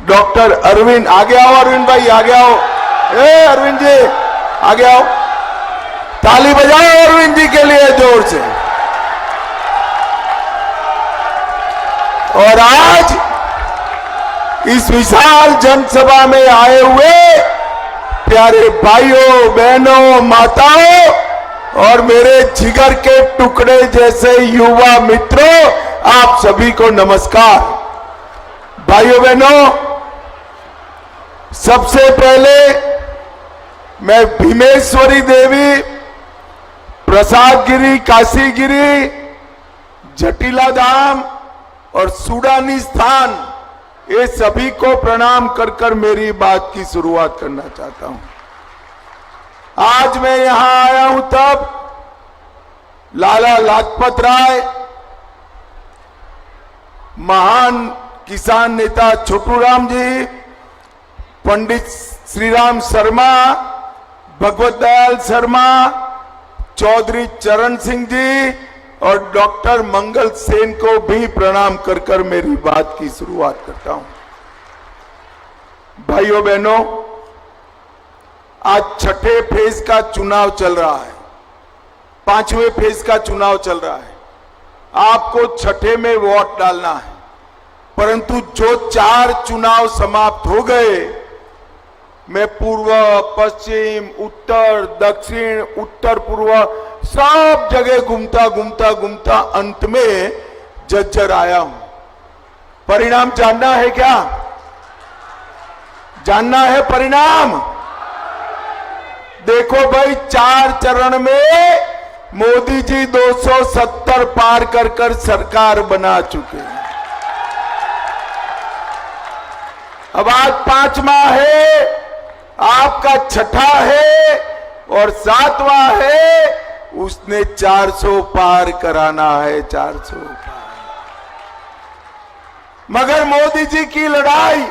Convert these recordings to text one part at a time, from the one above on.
Doctor Arvind, आगे आओ अरविंद भाई, आगे आओ। अरविंद जी आगे आओ, ताली बजाओ अरविंद जी के लिए जोर से। और आज इस विशाल जनसभा में आए हुए प्यारे भाइयों, बहनों, माताओं और मेरे जिगर के टुकड़े जैसे युवा मित्रों, आप सभी को नमस्कार। भाइयों बहनों, सबसे पहले मैं भीमेश्वरी देवी, प्रसादगिरी, काशीगिरी, जटिला धाम और सूडानी स्थान, ये सभी को प्रणाम कर कर मेरी बात की शुरुआत करना चाहता हूं। आज मैं यहां आया हूं तब लाला लाजपत राय, महान किसान नेता छोटूराम जी, पंडित श्रीराम शर्मा, भगवत दयाल शर्मा, चौधरी चरण सिंह जी और डॉक्टर मंगल सेन को भी प्रणाम कर कर मेरी बात की शुरुआत करता हूं। भाइयों बहनों, आज छठे फेज का चुनाव चल रहा है, पांचवें फेज का चुनाव चल रहा है। आपको छठे में वोट डालना है, परंतु जो 4 चुनाव समाप्त हो गए, मैं पूर्व, पश्चिम, उत्तर, दक्षिण, उत्तर पूर्व सब जगह घूमता अंत में जज्जर आया हूं। परिणाम जानना है क्या? जानना है परिणाम? देखो भाई, 4 चरण में मोदी जी 270 पार कर कर सरकार बना चुके हैं। अब आज 5वां है, आपका छठा है और 7वां है, उसने 400 पार कराना है, 400 पार। मगर मोदी जी की लड़ाई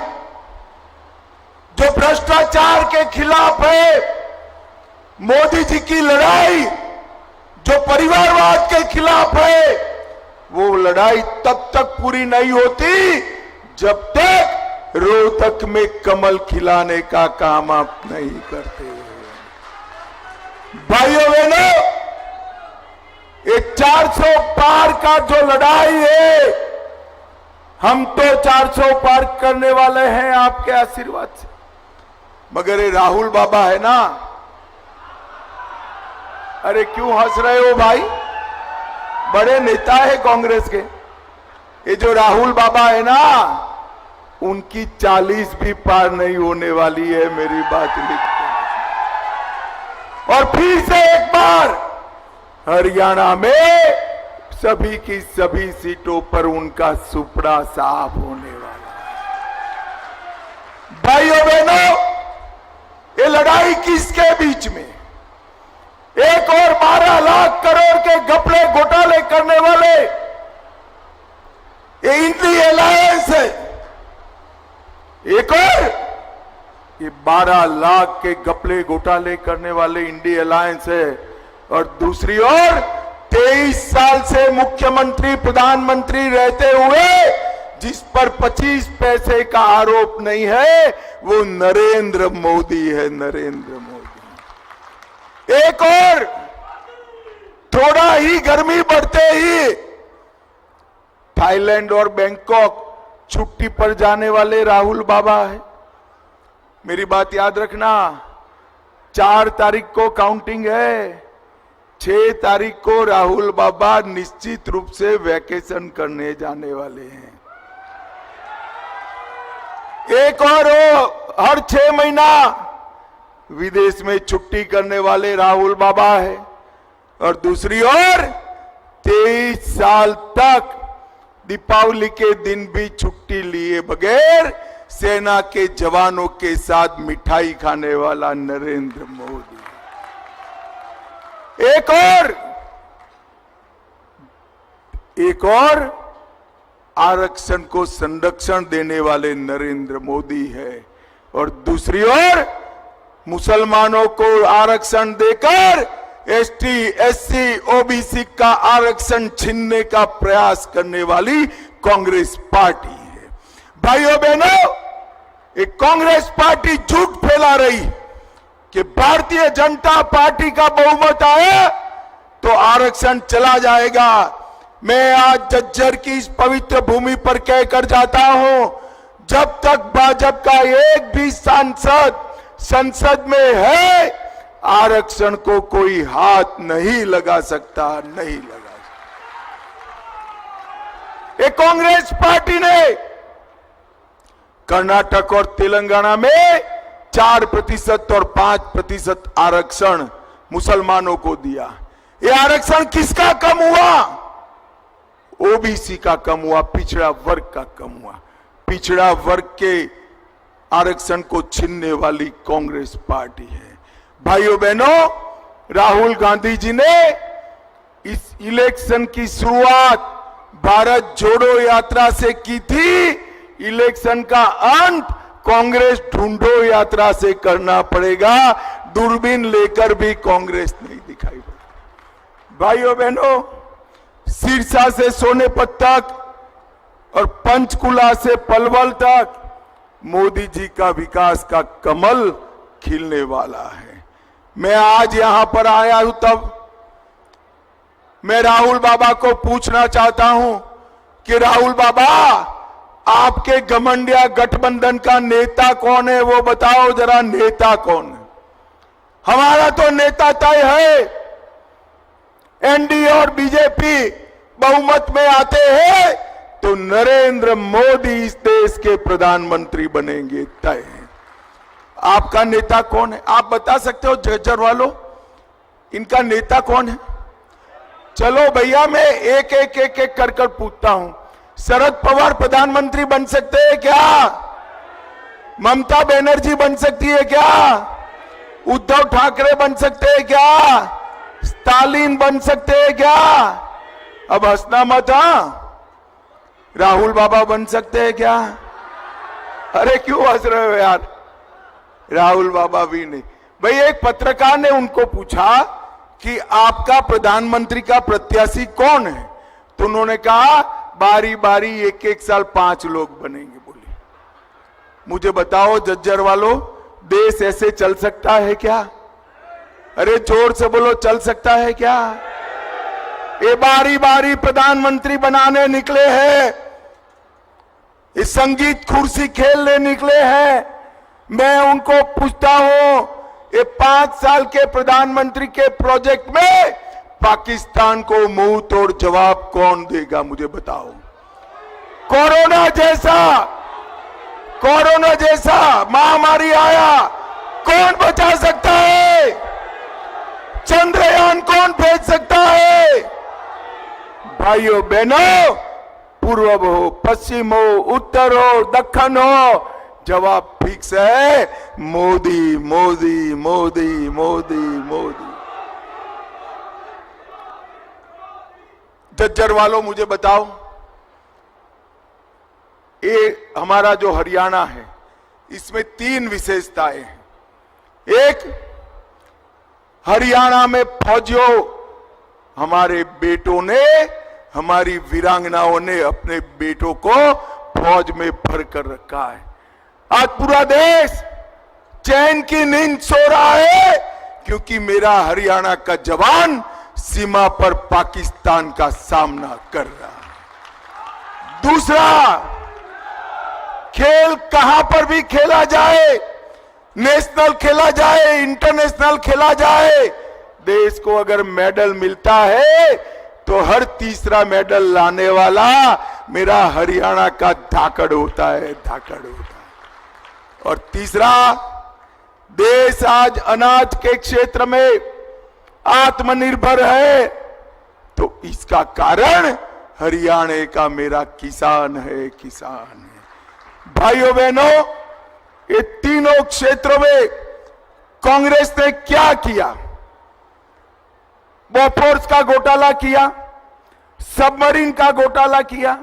जो भ्रष्टाचार के खिलाफ है, मोदी जी की लड़ाई जो परिवारवाद के खिलाफ है, वो लड़ाई तब तक पूरी नहीं होती जब तक रोहतक में कमल खिलाने का काम आप नहीं करते। भाइयों बहनों, ये 400 पार का जो लड़ाई है, हम तो 400 पार करने वाले हैं आपके आशीर्वाद से। मगर ये राहुल बाबा है ना, अरे क्यों हंस रहे हो भाई? बड़े नेता है कांग्रेस के। ये जो राहुल बाबा है ना, उनकी 40 भी पार नहीं होने वाली है, मेरी बात लिखते। और फिर से एक बार हरियाणा में सभी की सभी सीटों पर उनका सुपड़ा साफ होने वाला है। भाइयों बहनों, ये लड़ाई किसके बीच में? एक और 12 लाख करोड़ के घपले घोटाले करने वाले ये इंडी अलायंस है। एक और ये 12 लाख के घपले घोटाले करने वाले इंडी अलायंस है, और दूसरी ओर 23 साल से मुख्यमंत्री, प्रधानमंत्री रहते हुए जिस पर 25 पैसे का आरोप नहीं है, वो नरेंद्र मोदी है, नरेंद्र मोदी। एक और थोड़ा ही गर्मी बढ़ते ही थाईलैंड और बैंकॉक छुट्टी पर जाने वाले राहुल बाबा है। मेरी बात याद रखना, 4 तारीख को काउंटिंग है, 6 तारीख को राहुल बाबा निश्चित रूप से वैकेशन करने जाने वाले हैं। एक और हर 6 महीना विदेश में छुट्टी करने वाले राहुल बाबा है, और दूसरी ओर 23 साल तक दीपावली के दिन भी छुट्टी लिए बगैर सेना के जवानों के साथ मिठाई खाने वाला नरेंद्र मोदी। एक और आरक्षण को संरक्षण देने वाले नरेंद्र मोदी है, और दूसरी ओर मुसलमानों को आरक्षण देकर एसटी, एससी, ओबीसी का आरक्षण छीनने का प्रयास करने वाली कांग्रेस पार्टी है। भाइयों बहनों, एक कांग्रेस पार्टी झूठ फैला रही कि भारतीय जनता पार्टी का बहुमत आए तो आरक्षण चला जाएगा। मैं आज झज्जर की इस पवित्र भूमि पर कहकर जाता हूं, जब तक भाजपा का एक भी सांसद संसद में है, आरक्षण को कोई हाथ नहीं लगा सकता, नहीं लगा सकता। एक कांग्रेस पार्टी ने कर्नाटक और तेलंगाना में 4% और 5% आरक्षण मुसलमानों को दिया। ये आरक्षण किसका कम हुआ? ओबीसी का कम हुआ, पिछड़ा वर्ग का कम हुआ। पिछड़ा वर्ग के आरक्षण को छीनने वाली कांग्रेस पार्टी है। भाइयों बहनों, राहुल गांधी जी ने इस इलेक्शन की शुरुआत भारत जोड़ो यात्रा से की थी। इलेक्शन का अंत कांग्रेस ढूंढो यात्रा से करना पड़ेगा। दूरबीन लेकर भी कांग्रेस नहीं दिखाई पड़ती। भाइयों बहनों, सिरसा से सोनेपत तक और पंचकुला से पलवल तक मोदी जी का विकास का कमल खिलने वाला है। मैं आज यहां पर आया हूं, तब मैं राहुल बाबा को पूछना चाहता हूं कि राहुल बाबा, आपके घमंडिया गठबंधन का नेता कौन है? वो बताओ जरा, नेता कौन है? हमारा तो नेता तय है। एनडीए और बीजेपी बहुमत में आते हैं तो नरेंद्र मोदी इस देश के प्रधानमंत्री बनेंगे, तय है। आपका नेता कौन है? आप बता सकते हो झज्जर वालों, इनका नेता कौन है? चलो भैया, मैं एक एक एक एक कर कर पूछता हूं। शरद पवार प्रधानमंत्री बन सकते हैं क्या? ममता बनर्जी बन सकती है क्या? उद्धव ठाकरे बन सकते हैं क्या? स्टालिन बन सकते हैं क्या? अब हंसना मत। राहुल बाबा बन सकते हैं क्या? अरे क्यों हंस रहे हो यार? राहुल बाबा भी नहीं। भाई, एक पत्रकार ने उनको पूछा कि आपका प्रधानमंत्री का प्रत्याशी कौन है? तो उन्होंने कहा बारी बारी एक एक साल 5 लोग बनेंगे। बोले, मुझे बताओ झज्जर वालों, देश ऐसे चल सकता है क्या? अरे जोर से बोलो, चल सकता है क्या? ये बारी बारी प्रधानमंत्री बनाने निकले हैं, ये संगीत कुर्सी खेलने निकले हैं। मैं उनको पूछता हूं, ये 5 साल के प्रधानमंत्री के प्रोजेक्ट में पाकिस्तान को मुंह तोड़ जवाब कौन देगा? मुझे बताओ। कोरोना जैसा महामारी आया, कौन बचा सकता है? चंद्रयान कौन भेज सकता है? भाइयों बहनों, पूर्व हो, पश्चिम हो, उत्तर हो, दक्षिण हो, जवाब फिक्स है, मोदी मोदी मोदी मोदी मोदी। झज्जर वालों, मुझे बताओ, ये हमारा जो हरियाणा है, इसमें 3 विशेषताएं हैं। एक, हरियाणा में फौजियों, हमारे बेटों ने, हमारी वीरांगनाओं ने अपने बेटों को फौज में भर कर रखा है। आज पूरा देश चैन की नींद सो रहा है, क्योंकि मेरा हरियाणा का जवान सीमा पर पाकिस्तान का सामना कर रहा है। दूसरा, खेल कहां पर भी खेला जाए, नेशनल खेला जाए, इंटरनेशनल खेला जाए, देश को अगर मेडल मिलता है तो हर तीसरा मेडल लाने वाला मेरा हरियाणा का धाकड़ होता है, धाकड़ होता है। और तीसरा, देश आज अनाज के क्षेत्र में आत्मनिर्भर है, तो इसका कारण हरियाणा का मेरा किसान है, किसान है। भाइयों बहनों, ये तीनों क्षेत्रों में कांग्रेस ने क्या किया? बोफोर्स का घोटाला किया, सबमरीन का घोटाला किया,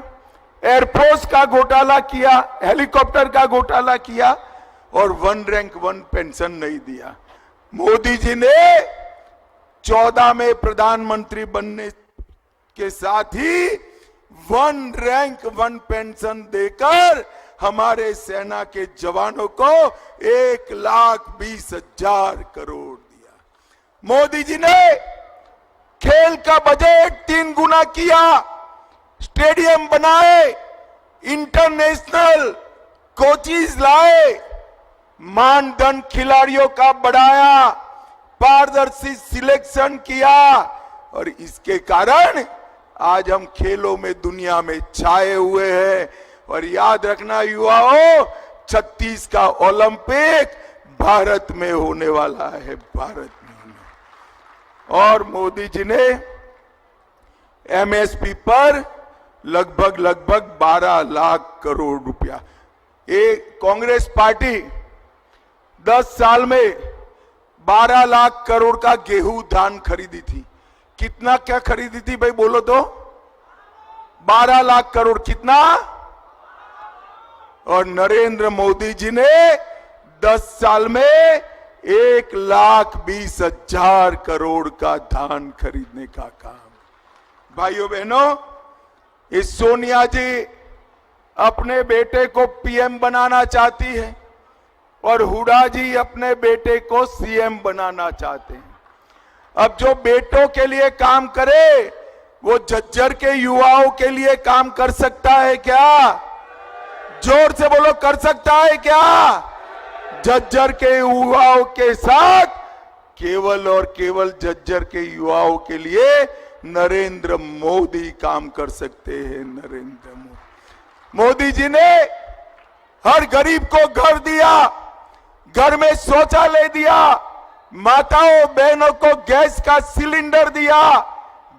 एयरफोर्स का घोटाला किया, हेलीकॉप्टर का घोटाला किया, और 1 रैंक 1 पेंशन नहीं दिया। मोदी जी ने 14 में प्रधानमंत्री बनने के साथ ही 1 रैंक 1 पेंशन देकर हमारे सेना के जवानों को 1,20,000 करोड़ दिया। मोदी जी ने खेल का बजट 3 गुना किया, स्टेडियम बनाए, इंटरनेशनल कोचिज लाए, मानदंड खिलाड़ियों का बढ़ाया, पारदर्शी सिलेक्शन किया और इसके कारण आज हम खेलों में दुनिया में छाए हुए हैं। और याद रखना युवाओं, 36 का ओलंपिक भारत में होने वाला है, भारत में होने। और मोदी जी ने एमएसपी पर लगभग 12 लाख करोड़ रुपया, एक कांग्रेस पार्टी 10 साल में 12 लाख करोड़ का गेहूं धान खरीदी थी। कितना क्या खरीदी थी भाई बोलो तो? 12 लाख करोड़। कितना? और नरेंद्र मोदी जी ने 10 साल में 1,20,000 करोड़ का धान खरीदने का काम। भाइयों बहनों, इस सोनिया जी अपने बेटे को पीएम बनाना चाहती है और हुड्डा जी अपने बेटे को सीएम बनाना चाहते हैं। अब जो बेटों के लिए काम करे वो झज्जर के युवाओं के लिए काम कर सकता है क्या? जोर से बोलो, कर सकता है क्या? झज्जर के युवाओं के साथ केवल और केवल झज्जर के युवाओं के लिए नरेंद्र मोदी काम कर सकते हैं। नरेंद्र मोदी जी ने हर गरीब को घर दिया, घर में शौचालय दिया, माताओं बहनों को गैस का सिलेंडर दिया,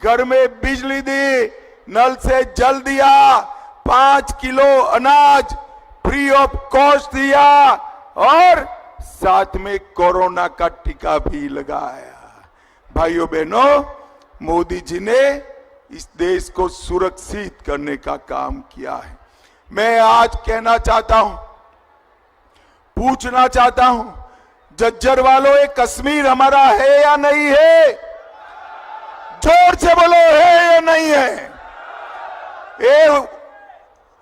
घर में बिजली दी, नल से जल दिया, 5 किलो अनाज फ्री ऑफ कॉस्ट दिया और साथ में कोरोना का टीका भी लगाया। भाइयों बहनों, मोदी जी ने इस देश को सुरक्षित करने का काम किया है। मैं आज कहना चाहता हूं, पूछना चाहता हूं, झज्जर वालों, ये कश्मीर हमारा है या नहीं है? जोर से बोलो, है या नहीं है?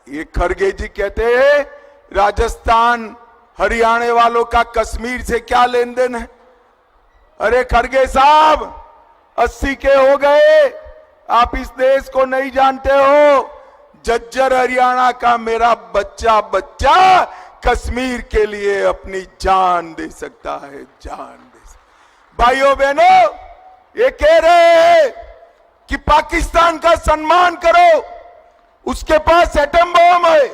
ये खड़गे जी कहते हैं राजस्थान हरियाणा वालों का कश्मीर से क्या लेन देन है? अरे खड़गे साहब, 80 के हो गए, आप इस देश को नहीं जानते हो। झज्जर हरियाणा का मेरा बच्चा कश्मीर के लिए अपनी जान दे सकता है, जान दे सकता। भाइयों बहनों, ये कह रहे हैं कि पाकिस्तान का सम्मान करो, उसके पास एटम बम है,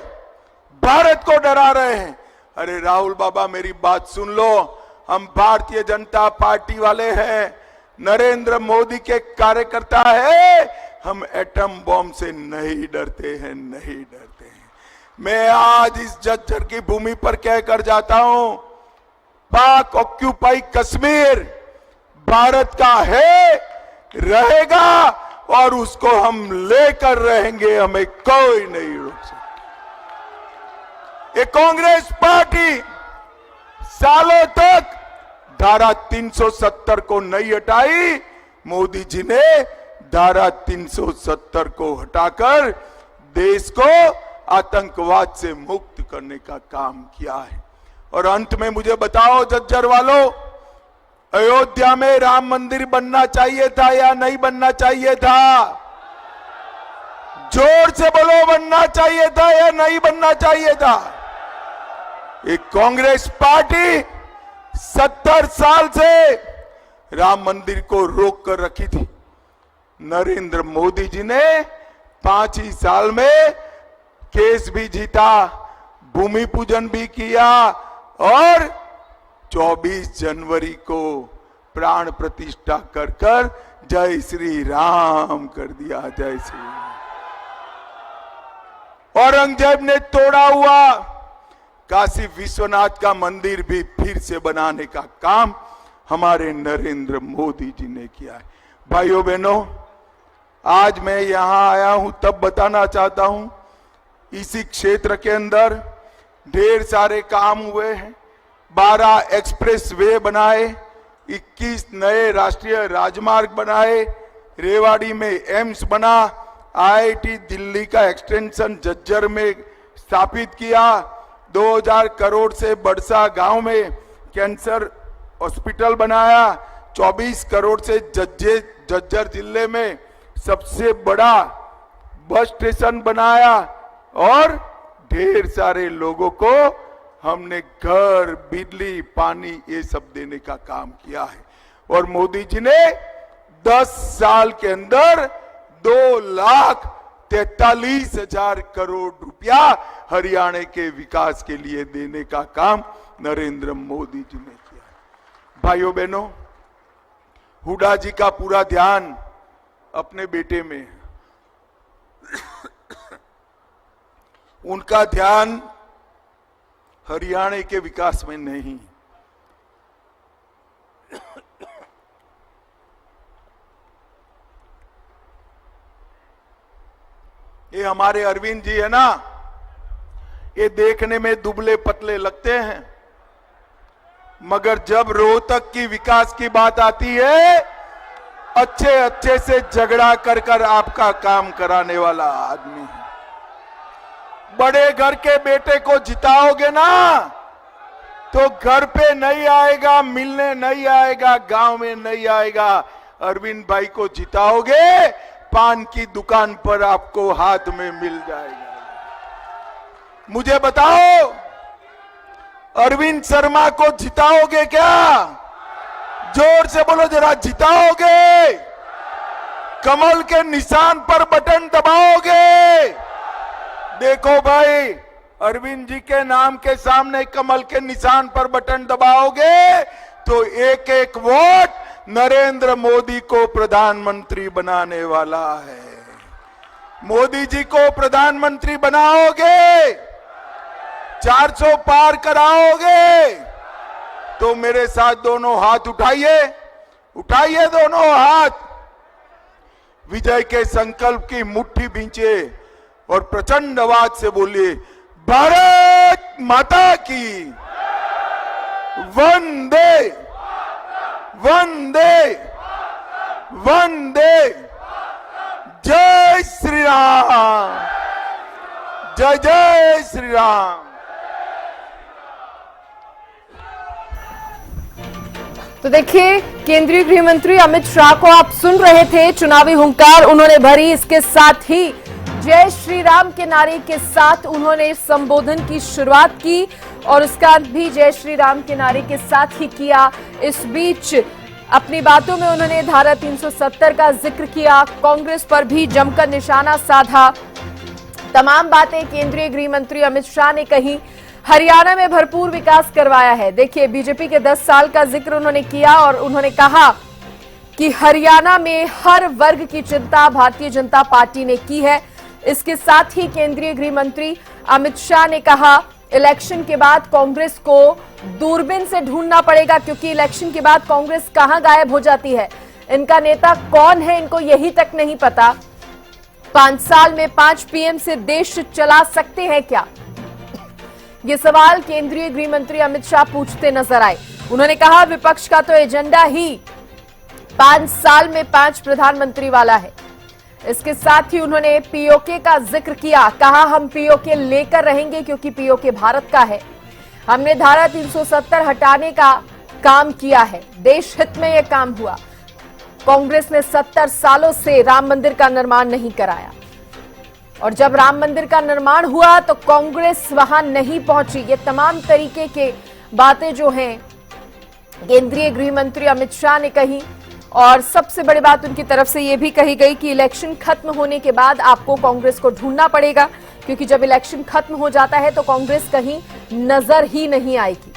भारत को डरा रहे हैं। अरे राहुल बाबा, मेरी बात सुन लो, हम भारतीय जनता पार्टी वाले हैं, नरेंद्र मोदी के कार्यकर्ता है, हम एटम बम से नहीं डरते हैं, नहीं डरते हैं। मैं आज इस झज्जर की भूमि पर कहकर जाता हूं, पाक ऑक्यूपाई कश्मीर भारत का है, रहेगा और उसको हम लेकर रहेंगे, हमें कोई नहीं रोक सकता। ये कांग्रेस पार्टी सालों तक धारा 370 को नहीं हटाई, मोदी जी ने धारा 370 को हटाकर देश को आतंकवाद से मुक्त करने का काम किया है। और अंत में मुझे बताओ झज्जर वालों, अयोध्या में राम मंदिर बनना चाहिए था या नहीं बनना चाहिए था? जोर से बोलो, बनना चाहिए था या नहीं बनना चाहिए था? एक कांग्रेस पार्टी 70 साल से राम मंदिर को रोक कर रखी थी। नरेंद्र मोदी जी ने 5 ही साल में केस भी जीता, भूमि पूजन भी किया और 24 जनवरी को प्राण प्रतिष्ठा कर कर जय श्री राम कर दिया, जय श्री राम। औरंगजेब ने तोड़ा हुआ काशी विश्वनाथ का मंदिर भी फिर से बनाने का काम हमारे नरेंद्र मोदी जी ने किया है। भाइयों बहनों, आज मैं यहां आया हूं तब बताना चाहता हूं, इसी क्षेत्र के अंदर ढेर सारे काम हुए हैं। 12 एक्सप्रेस वे बनाए, 21 नए राष्ट्रीय राजमार्ग बनाए, रेवाड़ी में एम्स बना, आईआईटी दिल्ली का एक्सटेंशन झज्जर में स्थापित किया, 2000 करोड़ से बड़सा गांव में कैंसर हॉस्पिटल बनाया, 24 करोड़ से झज्जर जिले में सबसे बड़ा बस स्टेशन बनाया और ढेर सारे लोगों को हमने घर, बिजली, पानी ये सब देने का काम किया है। और मोदी जी ने 10 साल के अंदर 2,43,000 करोड़ रुपया हरियाणा के विकास के लिए देने का काम नरेंद्र मोदी जी ने किया। भाइयों बहनों, हुड्डा जी का पूरा ध्यान अपने बेटे में है। उनका ध्यान हरियाणा के विकास में नहीं। ये हमारे अरविंद जी है ना, ये देखने में दुबले पतले लगते हैं, मगर जब रोहतक की विकास की बात आती है, अच्छे से झगड़ा कर आपका काम कराने वाला आदमी है। बड़े घर के बेटे को जिताओगे ना तो घर पे नहीं आएगा, मिलने नहीं आएगा, गांव में नहीं आएगा। अरविंद भाई को जिताओगे, पान की दुकान पर आपको हाथ में मिल जाएगा। मुझे बताओ, अरविंद शर्मा को जिताओगे क्या? जोर से बोलो जरा, जिताओगे? कमल के निशान पर बटन दबाओगे? देखो भाई, अरविंद जी के नाम के सामने कमल के निशान पर बटन दबाओगे तो एक एक वोट नरेंद्र मोदी को प्रधानमंत्री बनाने वाला है। मोदी जी को प्रधानमंत्री बनाओगे, 400 पार कराओगे तो मेरे साथ दोनों हाथ उठाइए, उठाइए दोनों हाथ, विजय के संकल्प की मुट्ठी भींचे और प्रचंड आवाज से बोलिए, भारत माता की वंदे वंदे वंदे, जय श्री राम, जय जय श्री राम। तो देखिए, केंद्रीय गृह मंत्री अमित शाह को आप सुन रहे थे, चुनावी हुंकार उन्होंने भरी। इसके साथ ही जय श्री राम के नारे के साथ उन्होंने संबोधन की शुरुआत की और उसका अंत भी जय श्री राम के नारे के साथ ही किया। इस बीच अपनी बातों में उन्होंने धारा 370 का जिक्र किया, कांग्रेस पर भी जमकर निशाना साधा। तमाम बातें केंद्रीय गृह मंत्री अमित शाह ने कही। हरियाणा में भरपूर विकास करवाया है। देखिए, बीजेपी के 10 साल का जिक्र उन्होंने किया और उन्होंने कहा कि हरियाणा में हर वर्ग की चिंता भारतीय जनता पार्टी ने की है। इसके साथ ही केंद्रीय गृह मंत्री अमित शाह ने कहा, इलेक्शन के बाद कांग्रेस को दूरबीन से ढूंढना पड़ेगा, क्योंकि इलेक्शन के बाद कांग्रेस कहां गायब हो जाती है, इनका नेता कौन है इनको यही तक नहीं पता। 5 साल में 5 पीएम से देश चला सकते हैं क्या? ये सवाल केंद्रीय गृह मंत्री अमित शाह पूछते नजर आए। उन्होंने कहा, विपक्ष का तो एजेंडा ही 5 साल में 5 प्रधानमंत्री वाला है। इसके साथ ही उन्होंने पीओके का जिक्र किया, कहा हम पीओके लेकर रहेंगे क्योंकि पीओके भारत का है। हमने धारा 370 हटाने का काम किया है, देश हित में यह काम हुआ। कांग्रेस ने 70 सालों से राम मंदिर का निर्माण नहीं कराया और जब राम मंदिर का निर्माण हुआ तो कांग्रेस वहां नहीं पहुंची। ये तमाम तरीके के बातें जो हैं केंद्रीय गृह मंत्री अमित शाह ने कही और सबसे बड़ी बात उनकी तरफ से यह भी कही गई कि इलेक्शन खत्म होने के बाद आपको कांग्रेस को ढूंढना पड़ेगा, क्योंकि जब इलेक्शन खत्म हो जाता है तो कांग्रेस कहीं नजर ही नहीं आएगी।